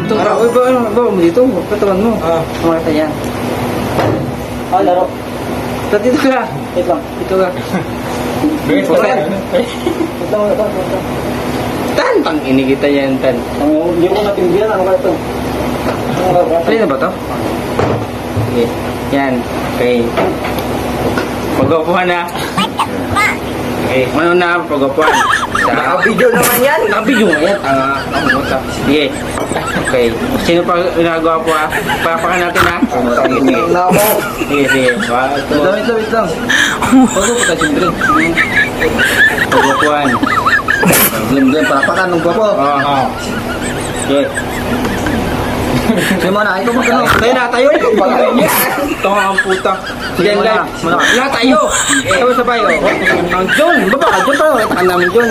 Ito, ba mo dito? Katawan mo. Makita yan. Laro. Dito ka. Wait lang. Dito ka. Ito. Tan! Pang inikita yan, Tan. Hindi ko natindihan. Ano ka ito? Alin na ba to? Okay. Yan. Okay. Pag-upuhan na. Okay. Ano na pag-upuhan? Naka-video naman yan. Naka-video nga yan. Sige. Okay. Sino pa ginagawa po ha? Papakan natin ha? Sige. Sige. Wait lang. Pag-upuhan siyempre. Pag-upuhan. Glim-glim, papakan ng gwapo. Oo. Okay. Sige muna, ito mo gano'n. Tayo. Ito ang puta. Sige, guys. Wala tayo. Sabay. Ang John. Baba ka, John tayo. Itakan namin John.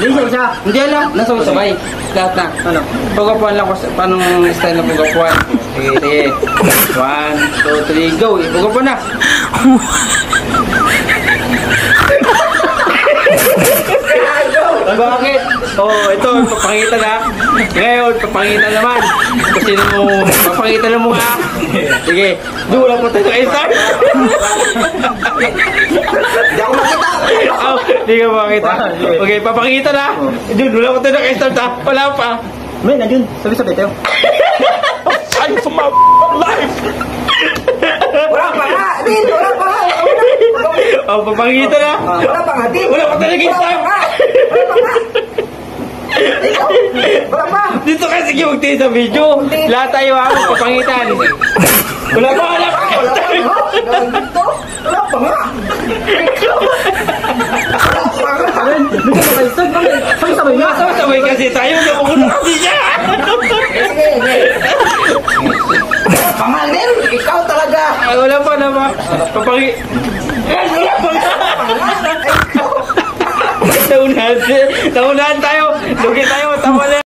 Isa. Hindi alam. Nasabay. Lahat na. Ano? Pagapuan lang ko. Paano style na pagapuan? Sige. 1, 2, 3, go. Pagapuan na. Bakit? Ito, papakita na. Ngayon, papakita naman. Kasi mo, papakita na mukha. Sige, dulang po tayo ng start. Hindi ako makita. Hindi ka makita. Okay, papakita na. Dulang po tayo ng start ha. Wala pa. May, nandiyon. Sabi-sabi tayo. Fight for my life! Wala pa nga. Din, wala pa nga. Papakita na. Wala pa nga, din. Wala pa tayo ng start. Wala pa nga. Wala pa. Dito kasi magtingin sa video. Lahat tayo ha, magpapangitan. Wala pa. Wala pa nga. Wala pa nga. Sabay kasi tayo. Nakukunan kasi siya. Pangalan, ikaw talaga. Wala pa. Wala pa. Naunahan tayo. Lugi tayo. Tama na.